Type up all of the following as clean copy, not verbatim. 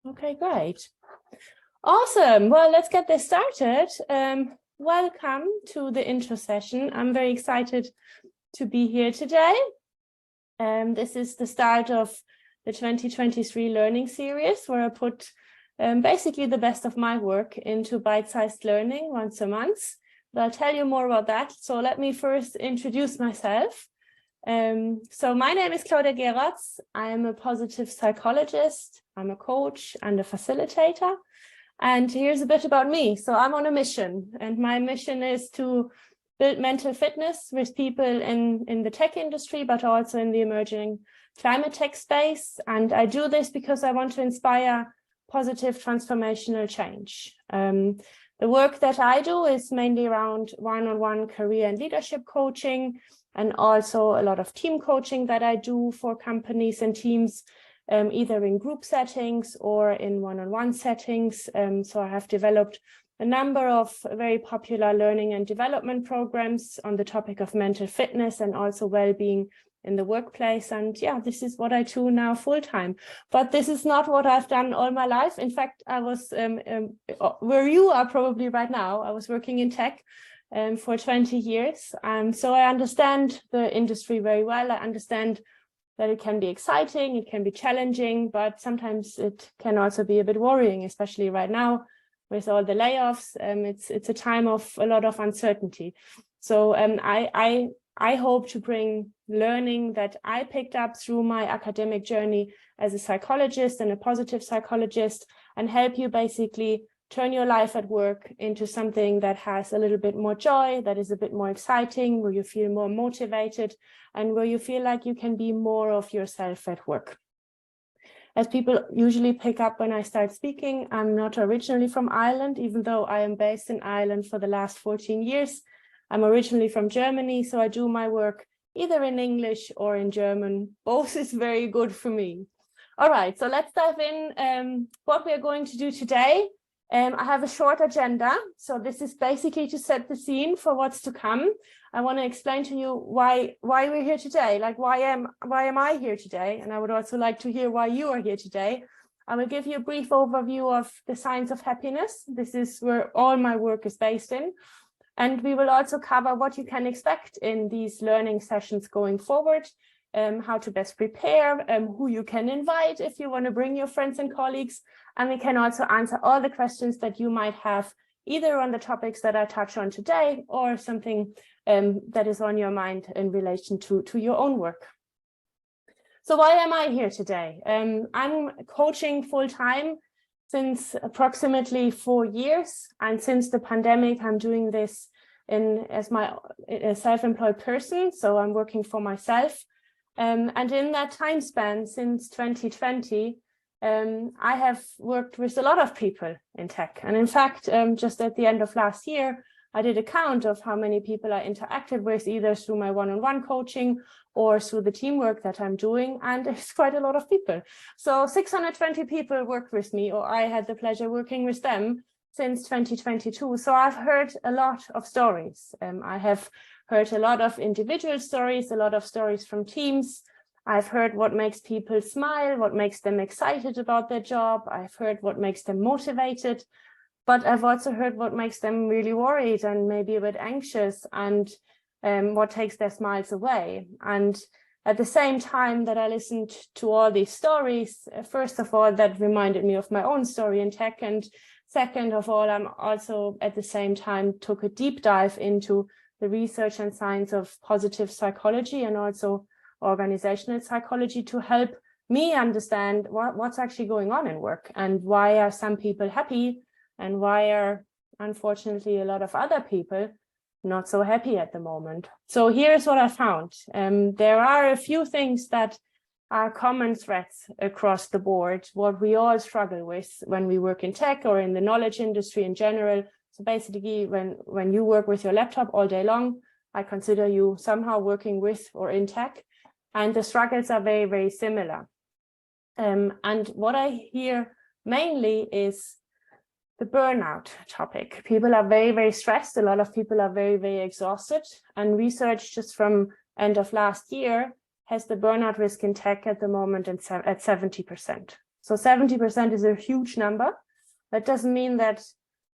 Okay, great. Awesome. Well, let's get this started. Welcome to the intro session. I'm very excited to be here today. This is the start of the 2023 learning series, where I put basically the best of my work into bite-sized learning once a month. But I'll tell you more about that. So let me first introduce myself. So my name is Claudia Geratz. I am a positive psychologist. I'm a coach and a facilitator. And here's a bit about me. So I'm on a mission, and my mission is to build mental fitness with people in the tech industry, but also in the emerging climate tech space. And I do this because I want to inspire positive transformational change. The work that I do is mainly around one-on-one career and leadership coaching, and also a lot of team coaching that I do for companies and teams, either in group settings or in one-on-one settings. So I have developed a number of very popular learning and development programs on the topic of mental fitness and also well-being in the workplace. And yeah, this is what I do now full-time. But this is not what I've done all my life. In fact, I was where you are probably right now. I was working in tech for 20 years. So I understand the industry very well. I understand that it can be exciting, it can be challenging, but sometimes it can also be a bit worrying, especially right now with all the layoffs. It's a time of a lot of uncertainty. So I hope to bring learning that I picked up through my academic journey as a psychologist and a positive psychologist, and help you basically turn your life at work into something that has a little bit more joy, that is a bit more exciting, where you feel more motivated, and where you feel like you can be more of yourself at work. As people usually pick up when I start speaking, I'm not originally from Ireland, even though I am based in Ireland for the last 14 years. I'm originally from Germany, so I do my work either in English or in German. Both is very good for me. All right, so let's dive in. What we're going to do today. I have a short agenda, so this is basically to set the scene for what's to come. I want to explain to you why we're here today, like why am I here today, and I would also like to hear why you are here today. I will give you a brief overview of the science of happiness. This is where all my work is based in, and we will also cover what you can expect in these learning sessions going forward, how to best prepare, who you can invite if you want to bring your friends and colleagues. And we can also answer all the questions that you might have, either on the topics that I touch on today or something that is on your mind in relation to your own work. So why am I here today? I'm coaching full-time since approximately 4 years. And since the pandemic, I'm doing this as my self-employed person. So I'm working for myself. And in that time span, since 2020, I have worked with a lot of people in tech. And in fact, just at the end of last year, I did a count of how many people I interacted with, either through my one-on-one coaching or through the teamwork that I'm doing. And it's quite a lot of people. So 620 people worked with me, or I had the pleasure working with them since 2022. So I've heard a lot of stories. I have heard a lot of individual stories, a lot of stories from teams. I've heard what makes people smile, what makes them excited about their job. I've heard what makes them motivated, but I've also heard what makes them really worried and maybe a bit anxious, and what takes their smiles away. And at the same time that I listened to all these stories, first of all, that reminded me of my own story in tech. And second of all, I'm also at the same time took a deep dive into the research and science of positive psychology and also organizational psychology to help me understand what's actually going on in work, and why are some people happy and why are, unfortunately, a lot of other people not so happy at the moment. So here's what I found. There are a few things that are common threats across the board, what we all struggle with when we work in tech or in the knowledge industry in general. So basically, when you work with your laptop all day long, I consider you somehow working with or in tech. And the struggles are very, very similar. And what I hear mainly is the burnout topic. People are very, very stressed. A lot of people are very, very exhausted. And research just from end of last year has the burnout risk in tech at the moment at 70%. So 70% is a huge number. That doesn't mean that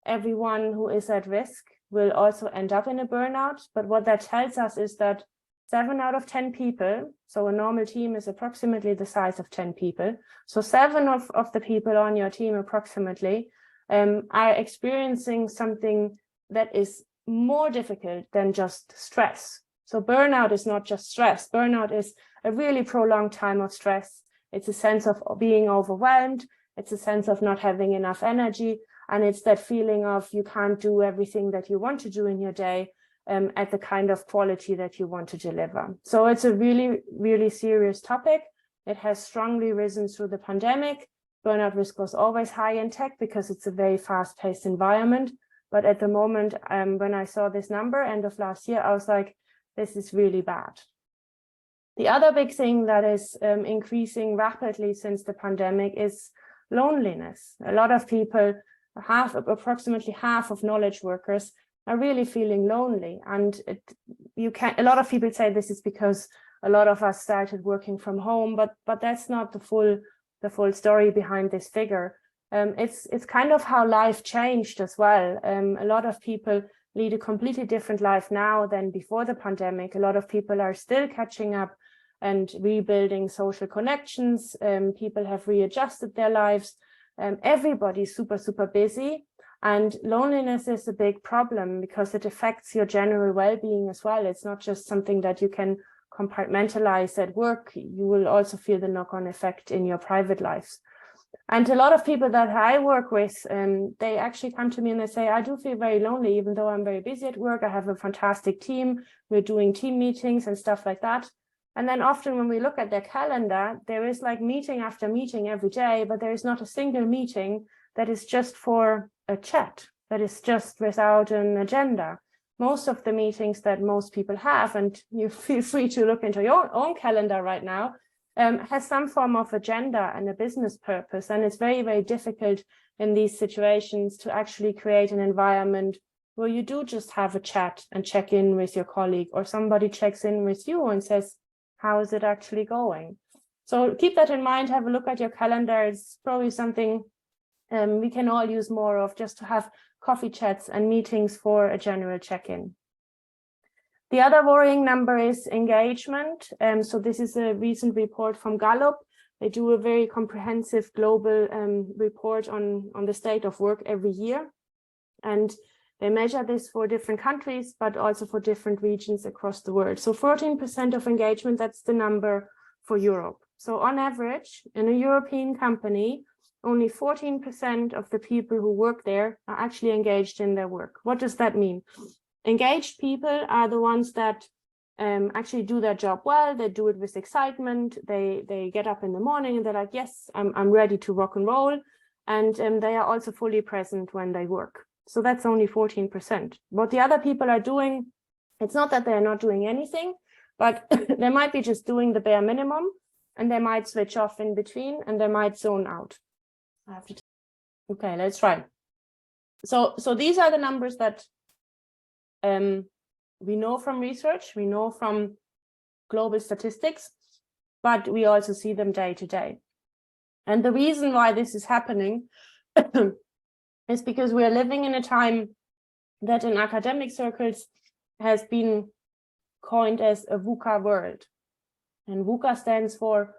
everyone who is at risk will also end up in a burnout. But what that tells us is that 7 out of 10 people, so a normal team is approximately the size of 10 people. So 7 of the people on your team approximately are experiencing something that is more difficult than just stress. So burnout is not just stress. Burnout is a really prolonged time of stress. It's a sense of being overwhelmed. It's a sense of not having enough energy. And it's that feeling of you can't do everything that you want to do in your day at the kind of quality that you want to deliver. So it's a really, really serious topic. It has strongly risen through the pandemic. Burnout risk was always high in tech because it's a very fast-paced environment. But at the moment, when I saw this number end of last year, I was like, this is really bad. The other big thing that is increasing rapidly since the pandemic is loneliness. A lot of people, approximately half of knowledge workers, are really feeling lonely. And a lot of people say this is because a lot of us started working from home, but that's not the full story behind this figure. It's kind of how life changed as well. A lot of people lead a completely different life now than before the pandemic. A lot of people are still catching up and rebuilding social connections. People have readjusted their lives. Everybody's super, super busy. And loneliness is a big problem because it affects your general well-being as well. It's not just something that you can compartmentalize at work. You will also feel the knock-on effect in your private lives. And a lot of people that I work with, they actually come to me and they say, I do feel very lonely, even though I'm very busy at work. I have a fantastic team. We're doing team meetings and stuff like that. And then often when we look at their calendar, there is like meeting after meeting every day, but there is not a single meeting that is just for a chat, that is just without an agenda. Most of the meetings that most people have, and you feel free to look into your own calendar right now, has some form of agenda and a business purpose. And it's very, very difficult in these situations to actually create an environment where you do just have a chat and check in with your colleague, or somebody checks in with you and says, how is it actually going? So keep that in mind, have a look at your calendar. It's probably something we can all use more of, just to have coffee chats and meetings for a general check-in. The other worrying number is engagement. So this is a recent report from Gallup. They do a very comprehensive global report on the state of work every year. And they measure this for different countries, but also for different regions across the world. So 14% of engagement, that's the number for Europe. So on average, in a European company, only 14% of the people who work there are actually engaged in their work. What does that mean? Engaged people are the ones that actually do their job well. They do it with excitement. They get up in the morning and they're like, yes, I'm ready to rock and roll. And they are also fully present when they work. So that's only 14%. What the other people are doing, it's not that they're not doing anything, but they might be just doing the bare minimum, and they might switch off in between, and they might zone out. Okay, let's try. So these are the numbers that we know from research, we know from global statistics, but we also see them day to day. And the reason why this is happening is because we are living in a time that in academic circles has been coined as a VUCA world. And VUCA stands for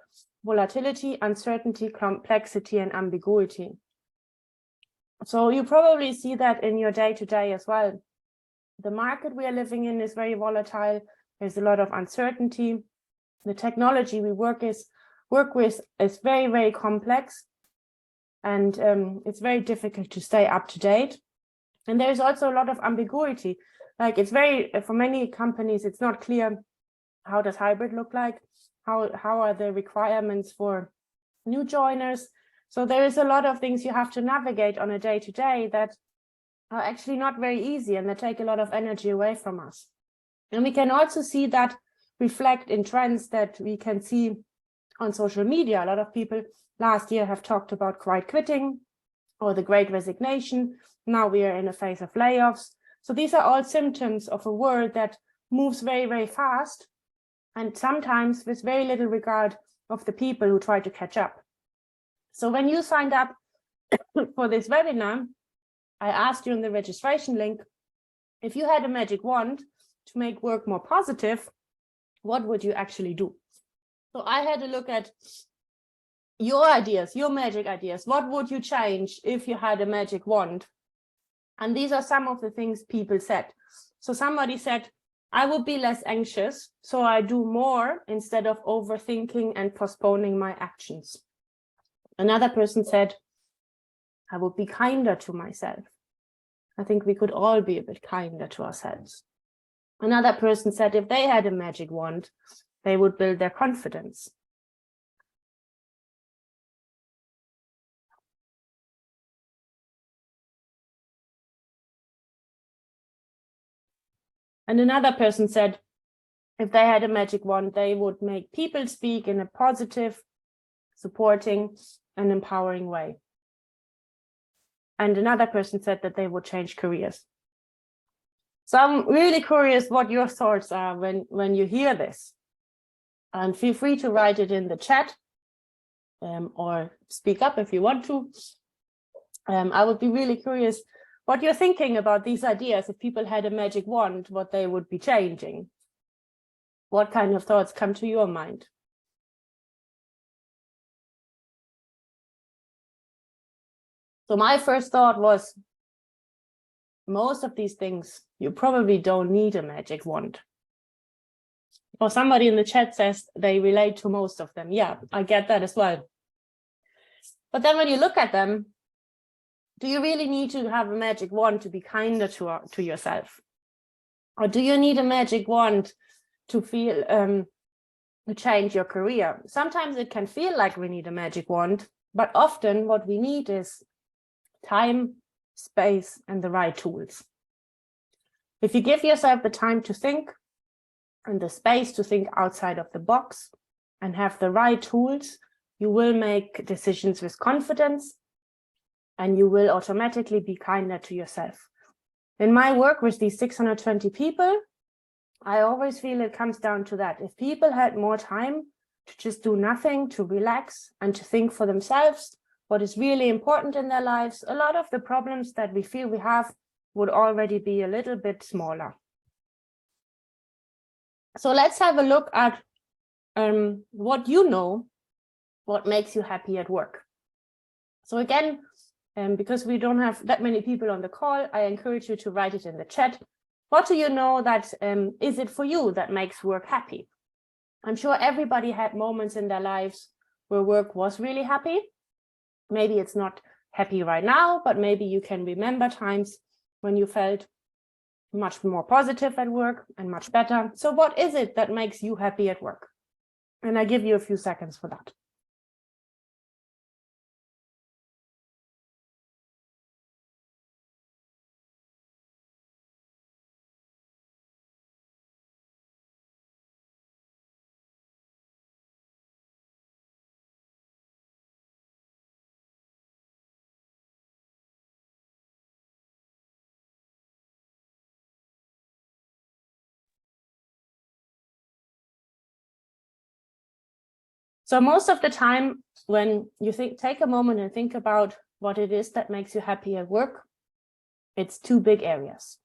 volatility, uncertainty, complexity, and ambiguity. So you probably see that in your day-to-day as well. The market we are living in is very volatile. There's a lot of uncertainty. The technology we work with is very, very complex. And it's very difficult to stay up to date. And there's also a lot of ambiguity. Like for many companies, it's not clear, how does hybrid look like? How are the requirements for new joiners? So there is a lot of things you have to navigate on a day-to-day that are actually not very easy, and they take a lot of energy away from us. And we can also see that reflect in trends that we can see on social media. A lot of people last year have talked about quiet quitting or the great resignation. Now we are in a phase of layoffs. So these are all symptoms of a world that moves very, very fast, and sometimes with very little regard of the people who try to catch up. So when you signed up for this webinar, I asked you in the registration link, if you had a magic wand to make work more positive, what would you actually do? So I had a look at your ideas, your magic ideas. What would you change if you had a magic wand? And these are some of the things people said. So somebody said, I would be less anxious, so I do more instead of overthinking and postponing my actions. Another person said, I would be kinder to myself. I think we could all be a bit kinder to ourselves. Another person said if they had a magic wand, they would build their confidence. And another person said if they had a magic wand, they would make people speak in a positive, supporting, and empowering way. And another person said that they would change careers. So I'm really curious what your thoughts are when you hear this. And feel free to write it in the chat or speak up if you want to. I would be really curious what you're thinking about these ideas. If people had a magic wand, what they would be changing. What kind of thoughts come to your mind? So my first thought was, most of these things, you probably don't need a magic wand. Or somebody in the chat says they relate to most of them. Yeah, I get that as well. But then when you look at them, do you really need to have a magic wand to be kinder to yourself? Or do you need a magic wand to feel to change your career? Sometimes it can feel like we need a magic wand, but often what we need is time, space, and the right tools. If you give yourself the time to think and the space to think outside of the box and have the right tools, you will make decisions with confidence and you will automatically be kinder to yourself. In my work with these 620 people, I always feel it comes down to that. If people had more time to just do nothing, to relax and to think for themselves what is really important in their lives, a lot of the problems that we feel we have would already be a little bit smaller. So let's have a look at what you know, what makes you happy at work. So again, because we don't have that many people on the call, I encourage you to write it in the chat. What do you know that is it for you that makes work happy? I'm sure everybody had moments in their lives where work was really happy. Maybe it's not happy right now, but maybe you can remember times when you felt much more positive at work and much better. So what is it that makes you happy at work? And I give you a few seconds for that. So most of the time, when you take a moment and think about what it is that makes you happy at work, it's two big areas.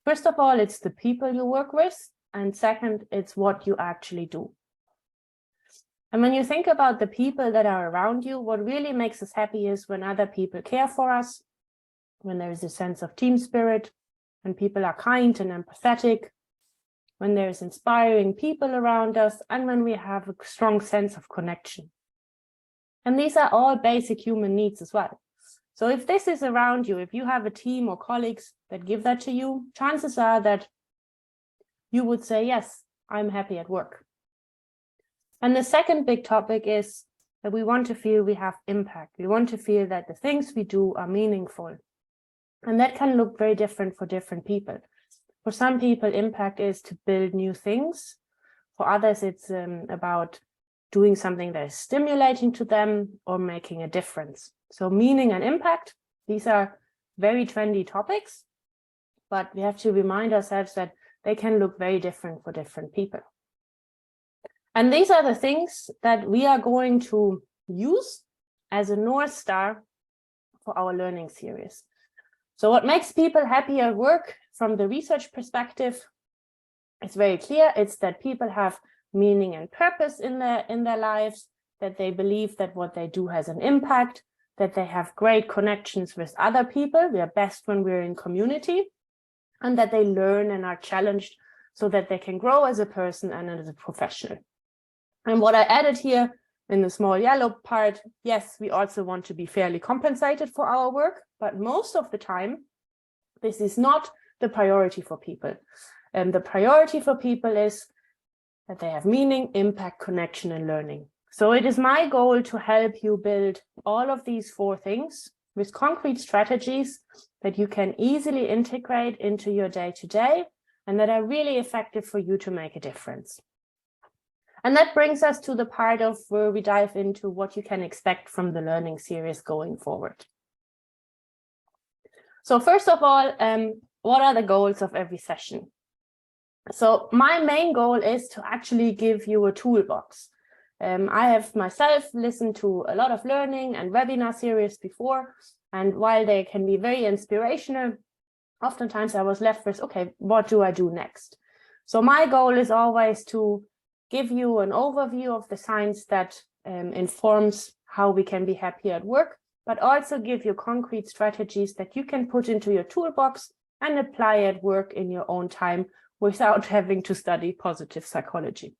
First of all, it's the people you work with, and second, it's what you actually do. And when you think about the people that are around you, what really makes us happy is when other people care for us, when there is a sense of team spirit, when people are kind and empathetic, when there's inspiring people around us, and when we have a strong sense of connection. And these are all basic human needs as well. So if this is around you, if you have a team or colleagues that give that to you, chances are that you would say, yes, I'm happy at work. And the second big topic is that we want to feel we have impact. We want to feel that the things we do are meaningful. And that can look very different for different people. For some people, impact is to build new things. For others, it's about doing something that is stimulating to them or making a difference. So meaning and impact, these are very trendy topics, but we have to remind ourselves that they can look very different for different people. And these are the things that we are going to use as a North Star for our learning series. So what makes people happy at work from the research perspective, it's very clear. It's that people have meaning and purpose in their lives, that they believe that what they do has an impact, that they have great connections with other people. We are best when we're in community, and that they learn and are challenged so that they can grow as a person and as a professional. And what I added here in the small yellow part, yes, we also want to be fairly compensated for our work, but most of the time, this is not the priority for people. And the priority for people is that they have meaning, impact, connection, and learning. So it is my goal to help you build all of these 4 things with concrete strategies that you can easily integrate into your day-to-day and that are really effective for you to make a difference. And that brings us to the part of where we dive into what you can expect from the learning series going forward. So first of all, what are the goals of every session? So my main goal is to actually give you a toolbox. I have myself listened to a lot of learning and webinar series before, and while they can be very inspirational, oftentimes I was left with, okay, what do I do next? So my goal is always to give you an overview of the science that informs how we can be happy at work, but also give you concrete strategies that you can put into your toolbox and apply at work in your own time without having to study positive psychology.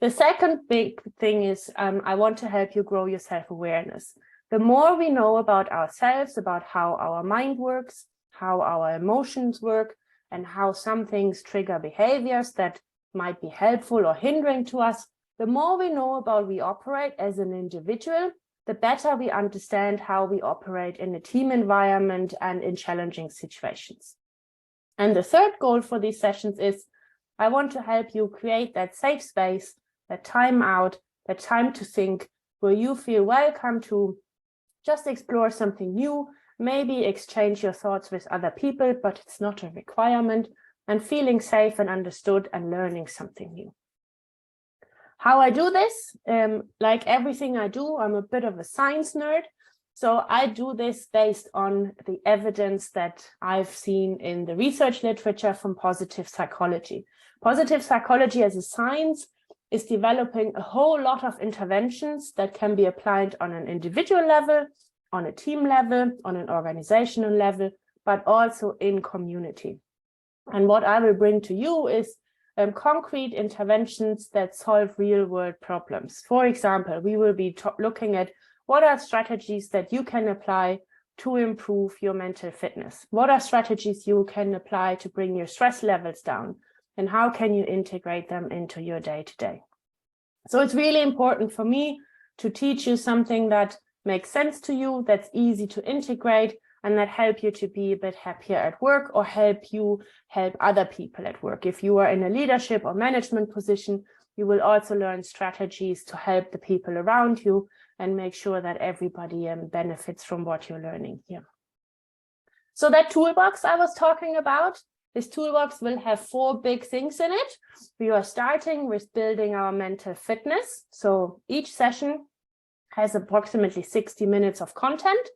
The second big thing is I want to help you grow your self-awareness. The more we know about ourselves, about how our mind works, how our emotions work, and how some things trigger behaviors that might be helpful or hindering to us, the more we know about we operate as an individual, the better we understand how we operate in a team environment and in challenging situations. And the third goal for these sessions is I want to help you create that safe space, that time out, that time to think, where you feel welcome to just explore something new, maybe exchange your thoughts with other people, but it's not a requirement, and feeling safe and understood and learning something new. How I do this, like everything I do, I'm a bit of a science nerd. So I do this based on the evidence that I've seen in the research literature from positive psychology. Positive psychology as a science is developing a whole lot of interventions that can be applied on an individual level, on a team level, on an organizational level, but also in community. And what I will bring to you is concrete interventions that solve real-world problems. For example, we will be looking at what are strategies that you can apply to improve your mental fitness? What are strategies you can apply to bring your stress levels down? And how can you integrate them into your day-to-day? So it's really important for me to teach you something that makes sense to you, that's easy to integrate, and that help you to be a bit happier at work or help you help other people at work. If you are in a leadership or management position, you will also learn strategies to help the people around you and make sure that everybody benefits from what you're learning here. So that toolbox I was talking about, this toolbox will have 4 big things in it. We are starting with building our mental fitness. So each session has approximately 60 minutes of content,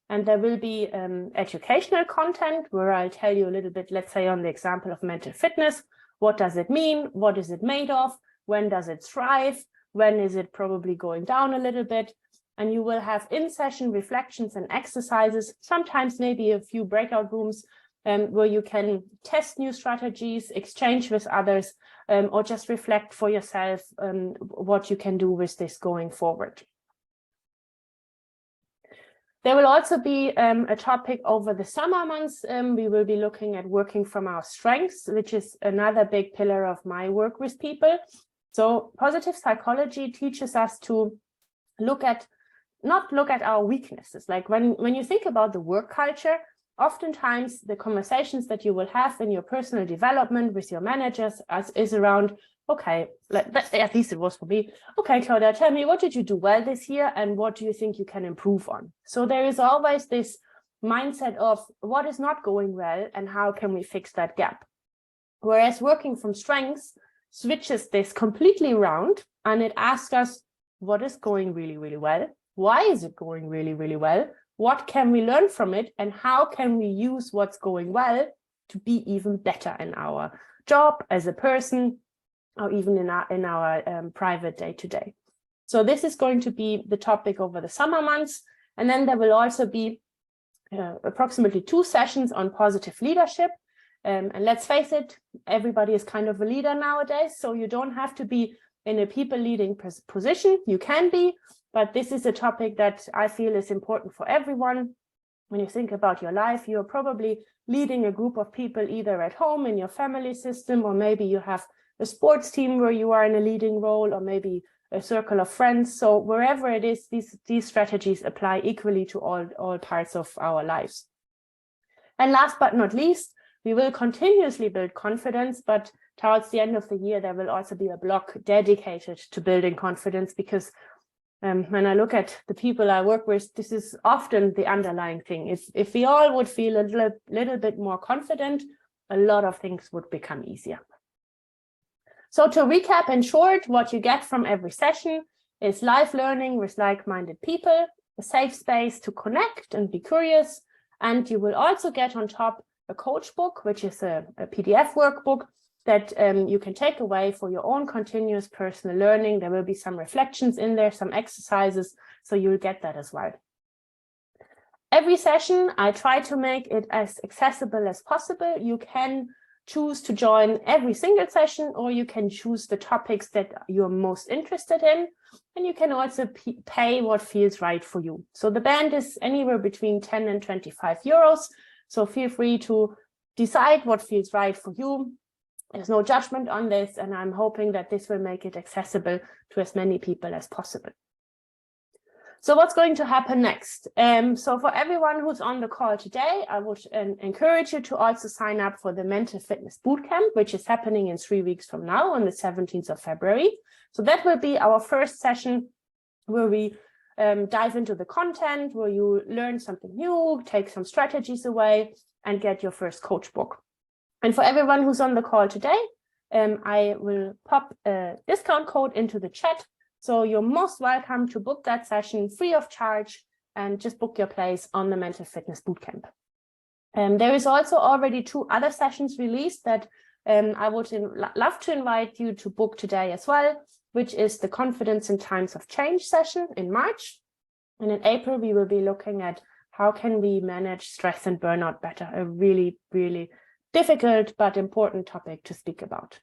and there will be educational content where I'll tell you a little bit, let's say on the example of mental fitness, what does it mean? What is it made of? When does it thrive? When is it probably going down a little bit? And you will have in-session reflections and exercises, sometimes maybe a few breakout rooms where you can test new strategies, exchange with others, or just reflect for yourself what you can do with this going forward. There will also be a topic over the summer months. We will be looking at working from our strengths, which is another big pillar of my work with people. So positive psychology teaches us to not look at our weaknesses. Like when you think about the work culture, oftentimes the conversations that you will have in your personal development with your managers is around, okay, at least it was for me. Okay, Claudia, tell me, what did you do well this year and what do you think you can improve on? So there is always this mindset of what is not going well and how can we fix that gap? Whereas working from strengths switches this completely around and it asks us what is going really, really well, Why is it going really, really well? What can we learn from it? And how can we use what's going well to be even better in our job as a person, or even in our private day-to-day? So this is going to be the topic over the summer months. And then there will also be approximately 2 sessions on positive leadership. And let's face it, everybody is kind of a leader nowadays, so you don't have to be in a people leading position. You can be, but this is a topic that I feel is important for everyone. When you think about your life, you're probably leading a group of people either at home in your family system, or maybe you have a sports team where you are in a leading role, or maybe a circle of friends. So wherever it is, these strategies apply equally to all parts of our lives. And last but not least, we will continuously build confidence, but towards the end of the year, there will also be a block dedicated to building confidence, because when I look at the people I work with, this is often the underlying thing. If we all would feel a little bit more confident, a lot of things would become easier. So to recap in short, what you get from every session is live learning with like-minded people, a safe space to connect and be curious, and you will also get on top a coach book, which is a PDF workbook that you can take away for your own continuous personal learning. There will be some reflections in there, some exercises, so you'll get that as well. Every session, I try to make it as accessible as possible. You can choose to join every single session, or you can choose the topics that you're most interested in, and you can also pay what feels right for you. So the band is anywhere between 10 and 25 euros. So feel free to decide what feels right for you. There's no judgment on this, and I'm hoping that this will make it accessible to as many people as possible. So what's going to happen next? So for everyone who's on the call today, I would encourage you to also sign up for the Mental Fitness Bootcamp, which is happening in 3 weeks from now on the 17th of February. So that will be our first session where we dive into the content, where you learn something new, take some strategies away, and get your first coach book. And for everyone who's on the call today, I will pop a discount code into the chat. So you're most welcome to book that session free of charge, and just book your place on the Mental Fitness Bootcamp. There is also already 2 other sessions released that I would love to invite you to book today as well, which is the Confidence in Times of Change session in March. And in April, we will be looking at how can we manage stress and burnout better, a really, really difficult but important topic to speak about.